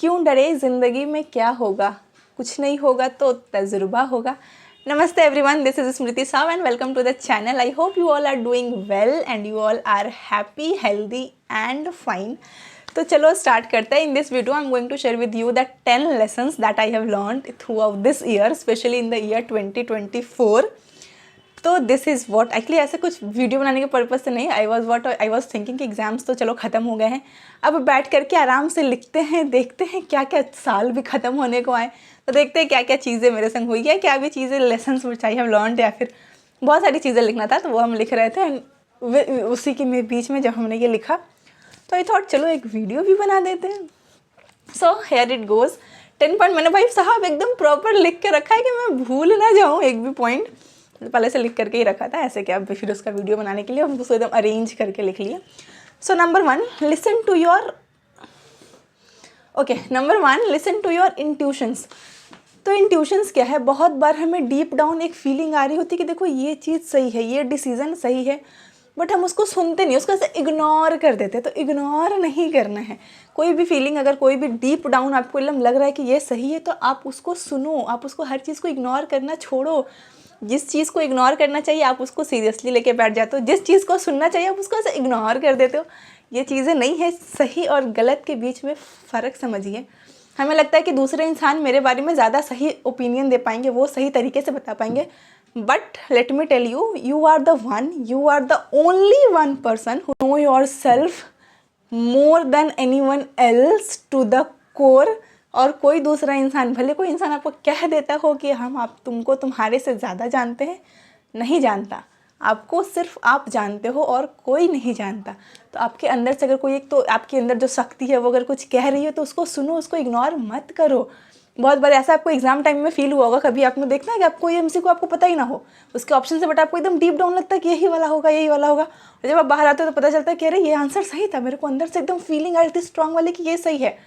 क्यों डरे, ज़िंदगी में क्या होगा, कुछ नहीं होगा तो तजुर्बा होगा। नमस्ते everyone, this is Smriti Sao and welcome to the channel. I hope you all are doing well and you all are happy, healthy and fine. तो चलो स्टार्ट करते हैं। In this video I am going to share with you the 10 lessons that I have learned throughout this year, specially in the year 2024। तो this is what actually ऐसे कुछ video बनाने के purpose से नहीं, I was thinking कि exams तो चलो ख़त्म हो गए हैं, अब बैठ करके आराम से लिखते हैं, देखते हैं क्या क्या साल भी ख़त्म होने को आए, तो देखते हैं क्या क्या चीज़ें मेरे संग हुई है, क्या भी चीज़ें lessons which I have learned, या फिर बहुत सारी चीज़ें लिखना था तो वो हम लिख रहे थे। उसी के बीच में जब हमने ये लिखा तो आई थॉट चलो एक वीडियो भी बना देते हैं। So here it goes. 10 point मैंने भाई साहब एकदम प्रॉपर लिख के रखा है कि मैं भूल ना जाऊँ एक भी पॉइंट, पहले से लिख करके ही रखा था ऐसे कि अब फिर उसका वीडियो बनाने के लिए हम उसको एकदम अरेंज करके लिख लिया। So number 1, listen to your listen to your intuitions. तो इंट्यूशंस क्या है, बहुत बार हमें डीप डाउन एक फीलिंग आ रही होती है कि देखो ये चीज़ सही है, ये डिसीज़न सही है, बट हम उसको सुनते नहीं, उसको ऐसे इग्नोर कर देते। तो इग्नोर नहीं करना है। कोई भी फीलिंग अगर कोई भी डीप डाउन आपको एकदम लग रहा है कि ये सही है, तो आप उसको सुनो, आप उसको हर चीज़ को इग्नोर करना छोड़ो। जिस चीज़ को इग्नोर करना चाहिए आप उसको सीरियसली लेके बैठ जाते हो, जिस चीज़ को सुनना चाहिए आप उसको ऐसे इग्नोर कर देते हो। ये चीज़ें नहीं है। सही और गलत के बीच में फ़र्क समझिए। हमें लगता है कि दूसरे इंसान मेरे बारे में ज़्यादा सही ओपिनियन दे पाएंगे, वो सही तरीके से बता पाएंगे, but let me tell you, you are the only one person who know yourself more than anyone else to the core. और कोई दूसरा इंसान, भले कोई इंसान आपको कह देता हो कि आप तुमको तुम्हारे से ज़्यादा जानते हैं, नहीं जानता। आपको सिर्फ आप जानते हो और कोई नहीं जानता। तो आपके अंदर से अगर कोई एक, तो आपके अंदर जो शक्ति है वो अगर कुछ कह रही है तो उसको सुनो, उसको इग्नोर मत करो। बहुत बार ऐसा आपको एग्जाम टाइम में फील हुआ होगा, कभी आपने देखना है कि आपको ये MCQ आपको पता ही ना हो उसके ऑप्शन से, बट आपको एकदम डीप डाउन लगता है कि यही वाला होगा, यही वाला होगा। और जब आप बाहर आते हो तो पता चलता है कि अरे ये आंसर सही था, मेरे को अंदर से एकदम फीलिंग आ रही थी स्ट्रांग वाली कि ये सही है,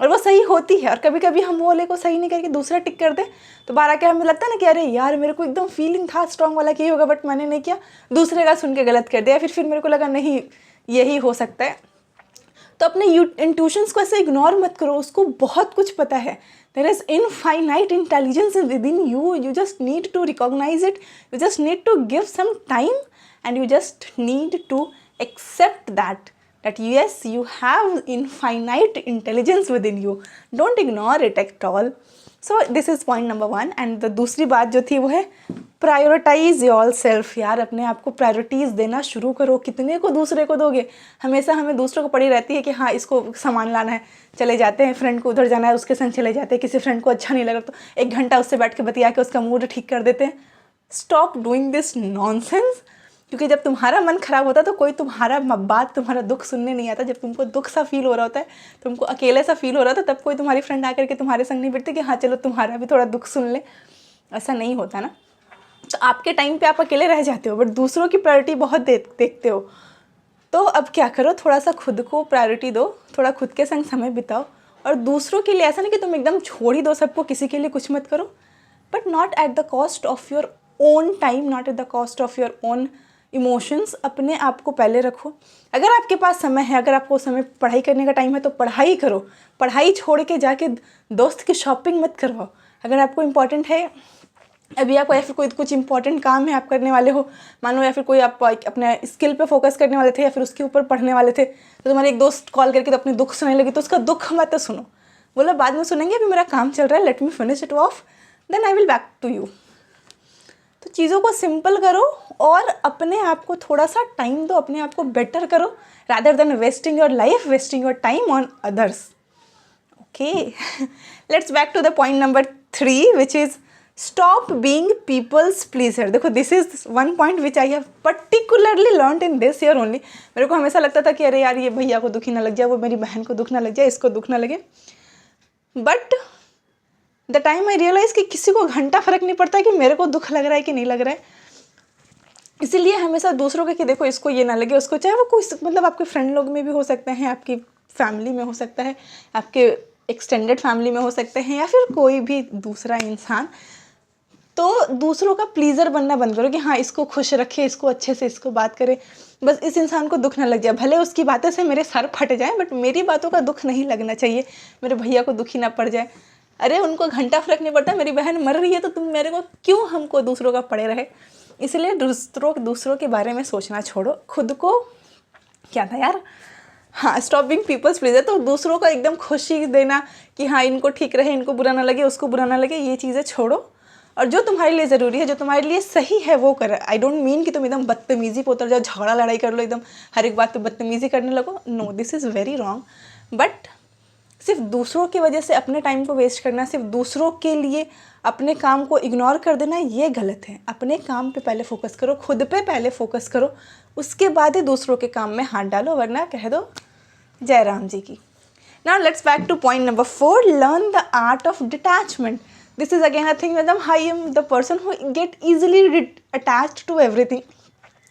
और वो सही होती है। और कभी कभी हम वो वाले को सही नहीं करके दूसरा टिक कर दे तो बाहर आके हमें लगता है ना कि अरे यार मेरे को एकदम फीलिंग था स्ट्रांग वाला कि ये होगा, बट मैंने नहीं किया, दूसरे का सुन के गलत कर दिया, फिर मेरे को लगा नहीं यही हो सकता है। तो अपने इंट्यूशंस को ऐसे इग्नोर मत करो, उसको बहुत कुछ पता है। There is infinite intelligence within you, you just need to recognise it, you just need to give some time and you just need to accept that yes, you have infinite intelligence within you. Don't ignore it at all. So this is point number 1. and the दूसरी बात जो थी वो है prioritize yourself। यार अपने आप को प्रायोरिटीज़ देना शुरू करो। कितने को दूसरे को दोगे? हमेशा हमें दूसरों को पड़ी रहती है कि हाँ इसको सामान लाना है, चले जाते हैं, फ्रेंड को उधर जाना है उसके संग चले जाते हैं, किसी फ्रेंड को अच्छा नहीं लगा तो 1 घंटा उससे बैठ के बतिया के उसका मूड ठीक कर देते हैं। Stop doing this nonsense. क्योंकि जब तुम्हारा मन खराब होता है तो कोई तुम्हारा बात, तुम्हारा दुख सुनने नहीं आता। जब तुमको दुख सा फील हो रहा होता है, तुमको अकेले सा फील हो रहा था, तब कोई तुम्हारी फ्रेंड आकर के तुम्हारे संग नहीं बैठती कि हाँ चलो तुम्हारा भी थोड़ा दुख सुन ले। ऐसा नहीं होता ना। तो आपके टाइम पे आप अकेले रह जाते हो, बट दूसरों की प्रायोरिटी बहुत देखते हो। तो अब क्या करो, थोड़ा सा खुद को प्रायोरिटी दो, थोड़ा खुद के संग समय बिताओ। और दूसरों के लिए ऐसा नहीं कि तुम एकदम छोड़ ही दो सबको, किसी के लिए कुछ मत करो, but not at the cost of your own time, not at the cost of your own emotions. अपने आप को पहले रखो। अगर आपके पास समय है, अगर आपको समय पढ़ाई करने का टाइम है तो पढ़ाई करो। पढ़ाई छोड़ के जाके दोस्त की शॉपिंग मत करवाओ। अगर आपको इम्पॉर्टेंट है अभी आपको, या फिर कोई कुछ इंपॉर्टेंट काम है आप करने वाले हो, मान लो, या फिर कोई आप अपने स्किल पे फोकस करने वाले थे या फिर उसके ऊपर पढ़ने वाले थे, तो तुम्हारे एक दोस्त कॉल करके तो अपने दुख सुनने लगी, तो उसका दुख मत सुनो, बोलो बाद में सुनेंगे, अभी मेरा काम चल रहा है, let me finish it off, then I will back to you. तो चीज़ों को सिंपल करो और अपने आप को थोड़ा सा टाइम दो, अपने आप को बेटर करो, rather than wasting your life, wasting your time on others. Okay, let's back to the point number 3 which is stop being people's pleaser. देखो this is one point which I have particularly learned in this year only. मेरे को हमेशा लगता था कि अरे यार ये भैया को दुखी ना लग जाए, वो मेरी बहन को दुख ना लग जाए, इसको दुख ना लगे, but the time I realise कि किसी को घंटा फर्क नहीं पड़ता कि मेरे को दुख लग रहा है कि नहीं लग रहा है। इसीलिए हमेशा दूसरों के कि देखो इसको ये ना लगे, उसको, चाहे वो कोई मतलब आपके फ्रेंड लोग में भी हो सकते हैं, आपकी फैमिली में हो सकता है, आपके एक्सटेंडेड फैमिली में हो सकते हैं, या फिर कोई भी दूसरा इंसान। तो दूसरों का प्लीज़र बनना बंद करो कि हाँ इसको खुश रखे, इसको अच्छे से इसको बात करे, बस इस इंसान को दुख ना लग जाए, भले उसकी बातों से मेरे सर फट जाए बट मेरी बातों का दुख नहीं लगना चाहिए, मेरे भैया को दुखी ना पड़ जाए। अरे उनको घंटा फर्क नहीं पड़ता, मेरी बहन मर रही है तो तुम मेरे को क्यों हमको दूसरों का पड़े रहे। इसलिए दूसरों के बारे में सोचना छोड़ो, खुद को क्या था यार, हाँ स्टॉप बीइंग पीपल्स प्लीजर। तो दूसरों को एकदम खुशी देना कि हाँ इनको ठीक रहे, इनको बुरा ना लगे, उसको बुरा ना लगे, ये चीज़ें छोड़ो और जो तुम्हारे लिए ज़रूरी है, जो तुम्हारे लिए सही है वो करो। आई डोंट मीन कि तुम एकदम बदतमीजी पे उतर जाओ, झगड़ा लड़ाई कर लो, एकदम हर एक बात पे बदतमीजी करने लगो, no this is very wrong. But सिर्फ दूसरों की वजह से अपने टाइम को वेस्ट करना, सिर्फ दूसरों के लिए अपने काम को इग्नोर कर देना, ये गलत है। अपने काम पे पहले फोकस करो, खुद पे पहले फोकस करो, उसके बाद ही दूसरों के काम में हाथ डालो, वरना कह दो जय राम जी की। Now let's back to point number 4, learn the art of detachment. This is again a thing मतलब I am the person who get easily attached to everything,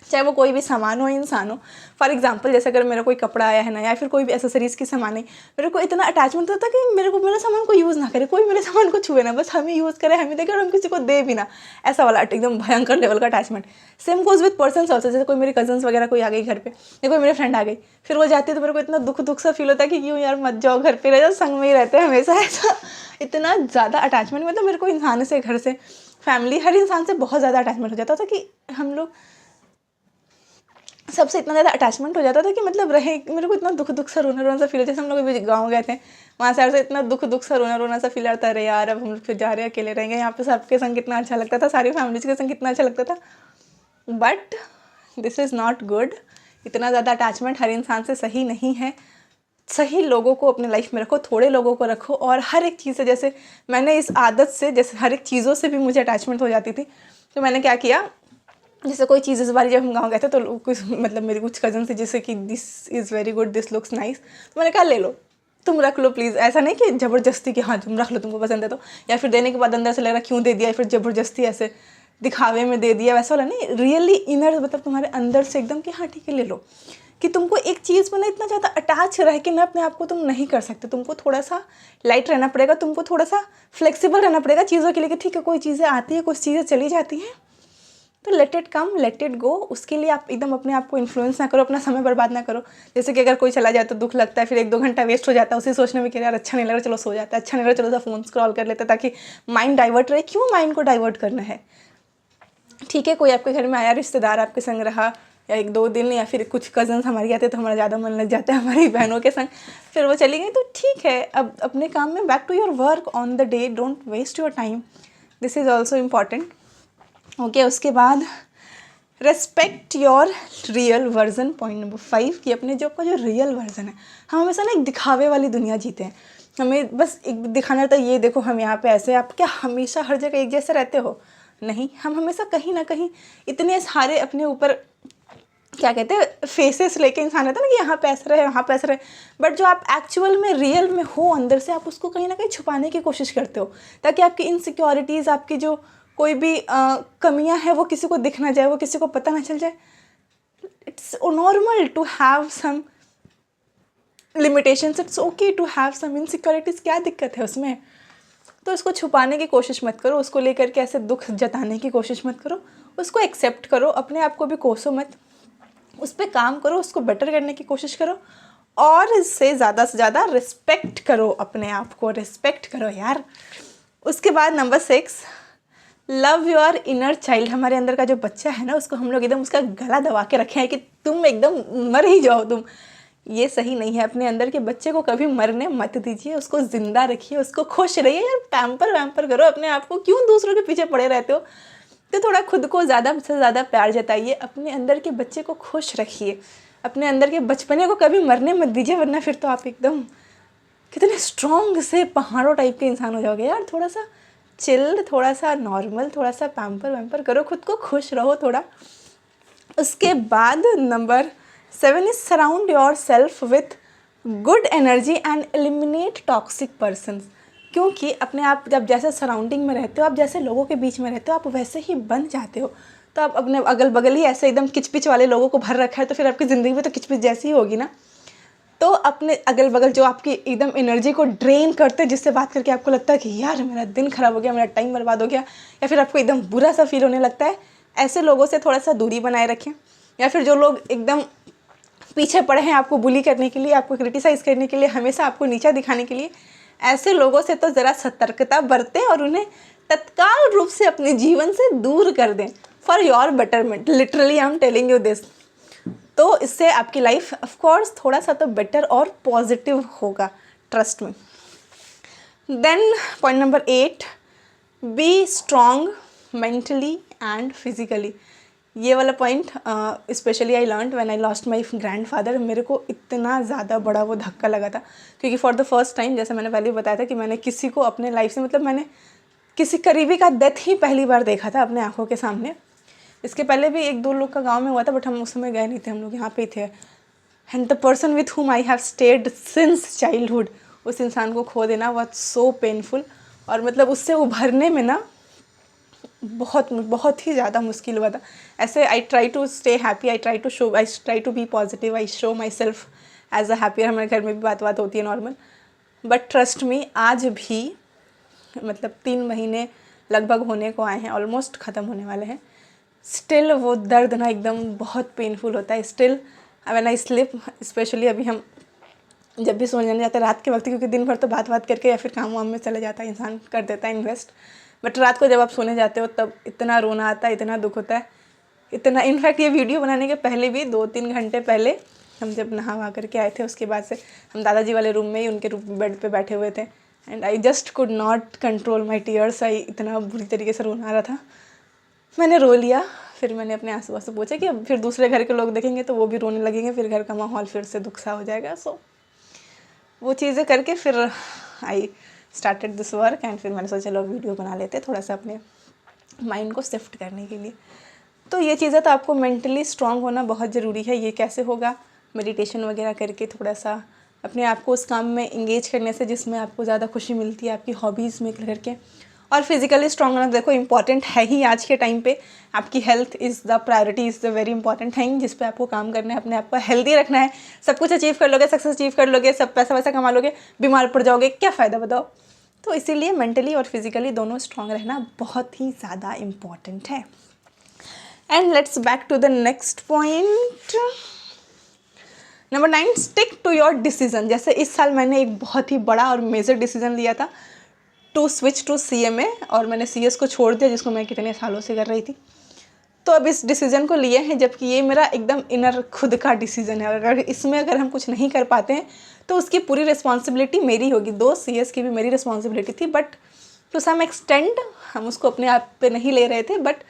चाहे वो कोई भी सामान हो, इंसान हो। फॉर एग्जाम्पल जैसे अगर मेरा कोई कपड़ा आया है ना, या फिर कोई भी एसेसरीज़ की सामान है, मेरे को इतना अटैचमेंट होता है कि मेरे सामान को यूज़ ना करे, कोई मेरे सामान को छुए ना, बस हमें यूज़ करे, हमें देखे और हम किसी को दे भी ना, ऐसा वाला एकदम भयंकर लेवल का attachment. Same goes with persons also, जैसे कोई मेरी कजन्स वगैरह कोई आ गई घर पे, या कोई मेरी फ्रेंड आ गई, फिर वो जाती है तो मेरे को इतना दुख सा फील होता है कि क्यों यार मत जाओ, घर पे रह जाओ, संग में ही रहते हैं हमेशा, ऐसा इतना ज़्यादा अटैचमेंट। मतलब मेरे को इंसान से, घर से, फैमिली, हर इंसान से बहुत ज़्यादा अटैचमेंट हो जाता था कि हम लोग सबसे इतना ज़्यादा अटैचमेंट हो जाता था कि मतलब रहे, मेरे को इतना दुख सा रोना सा फील होता है। जैसे हम लोग अभी गाँव गए थे, वहाँ से इतना दुख सा रोना सा फील आता है, अरे यार अब हम लोग फिर जा रहे हैं, अकेले रहेंगे। यहाँ पे सबके संग कितना अच्छा लगता था, सारी फैमिलीज के संग कितना अच्छा लगता था, but this is not good. इतना ज़्यादा अटैचमेंट हर इंसान से सही नहीं है। सही लोगों को अपने लाइफ में रखो, थोड़े लोगों को रखो, और हर एक चीज़ से, जैसे मैंने इस आदत से, जैसे हर एक चीज़ों से भी मुझे अटैचमेंट हो जाती थी, तो मैंने क्या किया, जैसे कोई चीज़, इस बार जब हम गाँव गए थे तो कुछ मतलब मेरी कुछ कज़न थी जैसे कि this is very good, this looks nice, तो मैंने कहा ले लो, तुम रख लो प्लीज़। ऐसा नहीं कि ज़बरदस्ती कि हाँ तुम रख लो, तुमको पसंद है तो, या फिर देने के बाद अंदर से लग रहा क्यों दे दिया, या फिर ज़बरदस्ती ऐसे दिखावे में दे दिया, वैसा वाला नहीं। रियली इनर, मतलब तुम्हारे अंदर से एकदम कि हाँ ठीक है ले लो। कि तुमको एक चीज़ में ना इतना ज़्यादा अटैच रह के ना अपने आप को तुम नहीं कर सकते, तुमको थोड़ा सा लाइट रहना पड़ेगा, तुमको थोड़ा सा फ्लेक्सिबल रहना पड़ेगा चीज़ों के लिए कि ठीक है कोई चीज़ें आती है, कुछ चीज़ें चली जाती हैं, तो let it come, let it go. उसके लिए आप एकदम अपने आप को इन्फ्लुएंस ना करो, अपना समय बर्बाद ना करो। जैसे कि अगर कोई चला जाए तो दुख लगता है, फिर 1-2 घंटा वेस्ट हो जाता है उसे सोचने में कि यार अच्छा नहीं लग रहा, चलो सो जाता है, अच्छा नहीं लग रहा, चलो सा फ़ोन स्क्रॉल कर लेता है ताकि माइंड डाइवर्ट रहे। क्यों माइंड को डाइवर्ट करना है? ठीक है, कोई आपके घर में आया, रिश्तेदार आपके संग रहा या 1-2 दिन, या फिर कुछ कज़न्स हमारे आते तो हमारा ज़्यादा मन लग जाता है हमारी बहनों के संग, फिर वो चली गई तो ठीक है, अब अपने काम में back to your work on the day, don't waste your time, this is also important. Okay, उसके बाद respect your real version, point number 5, कि अपने जो आपका जो रियल वर्जन है, हम हमेशा ना एक दिखावे वाली दुनिया जीते हैं, हमें बस एक दिखाना रहता है, ये देखो हम यहाँ पे ऐसे। आप क्या हमेशा हर जगह एक जैसे रहते हो? नहीं, हम हमेशा कहीं ना कहीं इतने सारे अपने ऊपर क्या कहते हैं फेसेस लेके इंसान रहता है ना कि यहाँ पे ऐसा रहे, वहाँ पे ऐसा रहे, बट जो आप एक्चुअल में रियल में हो अंदर से, आप उसको कहीं ना कहीं छुपाने की कोशिश करते हो ताकि आपकी इनसिक्योरिटीज़, आपकी जो कोई भी कमियां हैं वो किसी को दिख ना जाए, वो किसी को पता ना चल जाए। It's normal to have some limitations, it's okay to have some insecurities, क्या दिक्कत है उसमें? तो उसको छुपाने की कोशिश मत करो, उसको लेकर के ऐसे दुख जताने की कोशिश मत करो, उसको एक्सेप्ट करो, अपने आप को भी कोसो मत, उस पर काम करो, उसको बेटर करने की कोशिश करो, और इससे ज़्यादा से ज़्यादा रिस्पेक्ट करो, अपने आप को रिस्पेक्ट करो यार। उसके बाद number 6, love your inner child. हमारे अंदर का जो बच्चा है ना, उसको हम लोग एकदम उसका गला दबा के रखे हैं कि तुम एकदम मर ही जाओ तुम। ये सही नहीं है। अपने अंदर के बच्चे को कभी मरने मत दीजिए, उसको ज़िंदा रखिए, उसको खुश रहिए यार, पैम्पर वैम्पर करो अपने आप को, क्यों दूसरों के पीछे पड़े रहते हो? तो थोड़ा खुद को ज़्यादा से ज़्यादा प्यार जताइए, अपने अंदर के बच्चे को खुश रखिए, अपने अंदर के बचपने को कभी मरने मत दीजिए, वरना फिर तो आप एकदम कितने स्ट्रॉन्ग से पहाड़ों टाइप के इंसान हो जाओगे यार। थोड़ा सा चिल, थोड़ा सा नॉर्मल, थोड़ा सा पैम्पर वैम्पर करो, खुद को खुश रहो थोड़ा। उसके बाद number 7 is surround your self with good energy and eliminate toxic persons. क्योंकि अपने आप जब जैसे सराउंडिंग में रहते हो, आप जैसे लोगों के बीच में रहते हो, आप वैसे ही बन जाते हो। तो आप अपने अगल बगल ही ऐसे एकदम किचपिच वाले लोगों को भर रखा है, तो फिर आपकी ज़िंदगी में तो किचपिच जैसी ही होगी ना। तो अपने अगल बगल जो आपकी एकदम एनर्जी को ड्रेन करते हैं, जिससे बात करके आपको लगता है कि यार मेरा दिन ख़राब हो गया, मेरा टाइम बर्बाद हो गया, या फिर आपको एकदम बुरा सा फील होने लगता है, ऐसे लोगों से थोड़ा सा दूरी बनाए रखें। या फिर जो लोग एकदम पीछे पड़े हैं आपको बुली करने के लिए, आपको क्रिटिसाइज़ करने के लिए, हमेशा आपको नीचा दिखाने के लिए, ऐसे लोगों से तो ज़रा सतर्कता बरतें और उन्हें तत्काल रूप से अपने जीवन से दूर कर दें, for your betterment. Literally I am telling you this. तो इससे आपकी लाइफ ऑफ कोर्स थोड़ा सा तो बेटर और पॉजिटिव होगा, ट्रस्ट में। Then point number 8, be strong mentally and physically. ये वाला point specially I learn when I lost my grandfather. मेरे को इतना ज़्यादा बड़ा वो धक्का लगा था, क्योंकि फॉर द फर्स्ट टाइम, जैसे मैंने पहले बताया था कि मैंने किसी को अपने लाइफ से, मतलब मैंने किसी करीबी का डेथ ही पहली बार देखा था अपने आंखों के सामने। इसके पहले भी 1-2 लोग का गांव में हुआ था, बट हम उस समय गए नहीं थे, हम लोग यहाँ पे ही थे। And the person with whom I have stayed since childhood, उस इंसान को खो देना वाज सो पेनफुल। और मतलब उससे उभरने में ना बहुत ही ज़्यादा मुश्किल हुआ था। ऐसे I try to stay happy, I try to be positive, I show myself as a happier. हमारे घर में भी बात होती है नॉर्मल, बट ट्रस्ट मी, आज भी मतलब 3 महीने लगभग होने को आए हैं, ऑलमोस्ट ख़त्म होने वाले हैं, स्टिल वो दर्द ना एकदम बहुत पेनफुल होता है। Still when I slip, specially अभी हम जब भी सोने जाते हैं रात के वक्त, क्योंकि दिन भर तो बात करके या फिर काम वाम में चले जाता है इंसान, कर देता है इन्वेस्ट, बट रात को जब आप सोने जाते हो तब इतना रोना आता है, इतना दुख होता है, इतना। इनफैक्ट ये वीडियो बनाने के पहले भी 2-3 घंटे पहले हम जब नहा वहा करके आए थे, उसके बाद से हम दादाजी वाले रूम में ही उनके बेड पे बैठे हुए थे, and I just could not control my tears. I इतना बुरी तरीके से रोना आ रहा था, मैंने रो लिया। फिर मैंने अपने आंसू से पूछा कि अब फिर दूसरे घर के लोग देखेंगे तो वो भी रोने लगेंगे, फिर घर का माहौल फिर से दुख सा हो जाएगा। सो वो चीज़ें करके फिर I started this work, and फिर मैंने सोचा चलो वीडियो बना लेते थोड़ा सा अपने माइंड को शिफ्ट करने के लिए। तो ये चीज़ें तो आपको मेंटली स्ट्रांग होना बहुत ज़रूरी है। ये कैसे होगा? मेडिटेशन वगैरह करके, थोड़ा सा अपने आप को उस काम में इंगेज करने से जिसमें आपको ज़्यादा खुशी मिलती है, आपकी हॉबीज़ में करके। और फिजिकली स्ट्रांग होना देखो इम्पॉर्टेंट है ही आज के टाइम पे। आपकी health is the priority, is the very important thing जिस पे आपको काम करना है, अपने आप को हेल्दी रखना है। सब कुछ अचीव कर लोगे, सक्सेस अचीव कर लोगे, सब पैसा वैसा कमा लोगे, बीमार पड़ जाओगे, क्या फ़ायदा बताओ? तो इसीलिए मेंटली और फिजिकली दोनों स्ट्रांग रहना बहुत ही ज़्यादा इम्पॉर्टेंट है। And let's back to the next point, number 9, stick to your decision. जैसे इस साल मैंने एक बहुत ही बड़ा और मेजर डिसीजन लिया था टू स्विच टू CMA, और मैंने CS को छोड़ दिया जिसको मैं कितने सालों से कर रही थी। तो अब इस डिसीज़न को लिए हैं, जबकि ये मेरा एकदम इनर खुद का डिसीज़न है। अगर हम कुछ नहीं कर पाते हैं तो उसकी पूरी रिस्पॉन्सिबिलिटी मेरी होगी। दो CS की भी मेरी रिस्पॉन्सिबिलिटी थी, बट टू सम एक्सटेंड हम उसको अपने आप पे नहीं ले रहे थे। But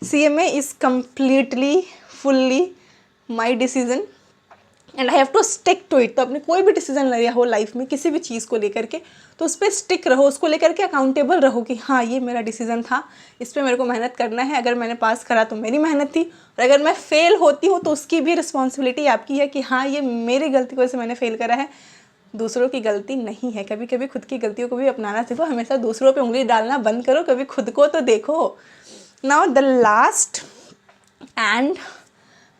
CMA is completely fully my decision and I have to stick to it. तो अपने कोई भी डिसीजन लिया हो लाइफ में किसी भी चीज़ को लेकर के, तो उस पर स्टिक रहो, उसको लेकर के अकाउंटेबल रहो कि हाँ ये मेरा डिसीजन था, इस पर मेरे को मेहनत करना है। अगर मैंने पास करा तो मेरी मेहनत थी, और अगर मैं फेल होती हूँ तो उसकी भी रिस्पॉन्सिबिलिटी आपकी है कि हाँ ये मेरी गलती की वजह से मैंने फेल करा है, दूसरों की गलती नहीं है। कभी कभी खुद की गलतियों को भी अपनाना सीखो, हमेशा दूसरों पर उंगली डालना बंद करो, कभी खुद को तो देखो। Now the last and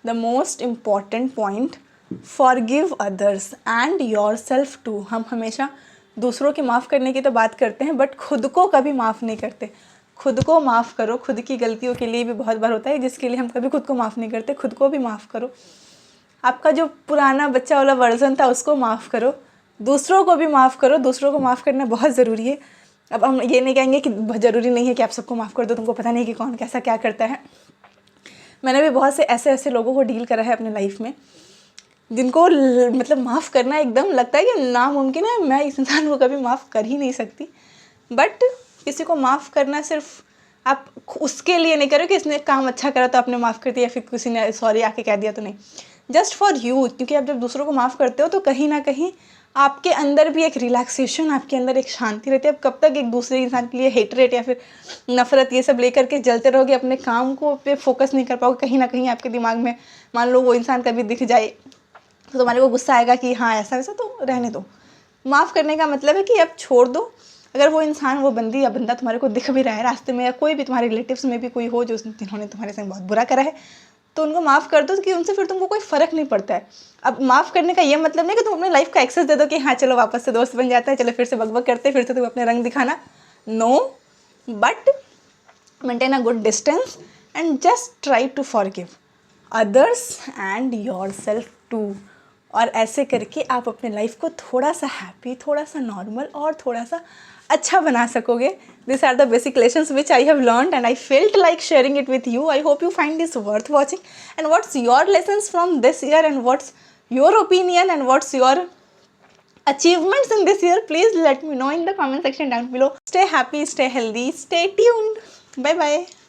the most important point, forgive others and yourself too. हम हमेशा दूसरों की माफ़ करने की तो बात करते हैं, बट खुद को कभी माफ़ नहीं करते। खुद को माफ़ करो, खुद की गलतियों के लिए भी बहुत बार होता है जिसके लिए हम कभी खुद को माफ़ नहीं करते। खुद को भी माफ़ करो, आपका जो पुराना बच्चा वाला वर्जन था उसको माफ़ करो, दूसरों को भी माफ़ करो। दूसरों को माफ़ करना बहुत ज़रूरी है। अब हम ये नहीं कहेंगे कि ज़रूरी नहीं है कि आप सबको माफ़ कर दो, तुमको पता नहीं कि कौन कैसा क्या करता है। मैंने भी बहुत से ऐसे लोगों को डील करा है अपने लाइफ में जिनको मतलब माफ़ करना एकदम लगता है कि नामुमकिन है, मैं इस इंसान को कभी माफ़ कर ही नहीं सकती। बट किसी को माफ़ करना सिर्फ आप उसके लिए नहीं करो कि इसने काम अच्छा करा तो आपने माफ़ कर दिया, फिर किसी ने सॉरी आके कह दिया तो नहीं, जस्ट फॉर यू। क्योंकि आप जब दूसरों को माफ़ करते हो तो कहीं ना कहीं आपके अंदर भी एक रिलैक्सेशन, आपके अंदर एक शांति रहती है। अब कब तक एक दूसरे इंसान के लिए हेटरेट या फिर नफ़रत ये सब लेकर के जलते रहोगे, अपने काम को पे फोकस नहीं कर पाओगे। कहीं ना कहीं आपके दिमाग में मान लो वो इंसान कभी दिख जाए तो तुम्हारे को गुस्सा आएगा कि हाँ ऐसा वैसा, तो रहने दो। माफ़ करने का मतलब है कि अब छोड़ दो। अगर वो इंसान, वो बंदी या बंदा तुम्हारे को दिख भी रहा है रास्ते में, या कोई भी तुम्हारे रिलेटिव्स में भी कोई हो जो जिन्होंने तुम्हारे संग बहुत बुरा करा है, तो उनको माफ़ कर दो कि उनसे फिर तुमको कोई फ़र्क नहीं पड़ता है। अब माफ़ करने का ये मतलब नहीं कि तुम अपने लाइफ का एक्सेस दे दो कि हाँ चलो वापस से दोस्त बन जाता है, चलो फिर से बकबक करते हैं, फिर से तुम अपने रंग दिखाना। No, but maintain a good distance and just try to forgive others and yourself too. और ऐसे करके आप अपने लाइफ को थोड़ा सा हैप्पी, थोड़ा सा नॉर्मल और थोड़ा सा अच्छा बना सकोगे। This are the basic lessons which I have learned and I felt like sharing it with you. I hope you find this worth watching and what's your lessons from this year and what's your opinion and what's your achievements in this year. Please let me know in the comment section down below. Stay happy, stay healthy, stay tuned. Bye bye.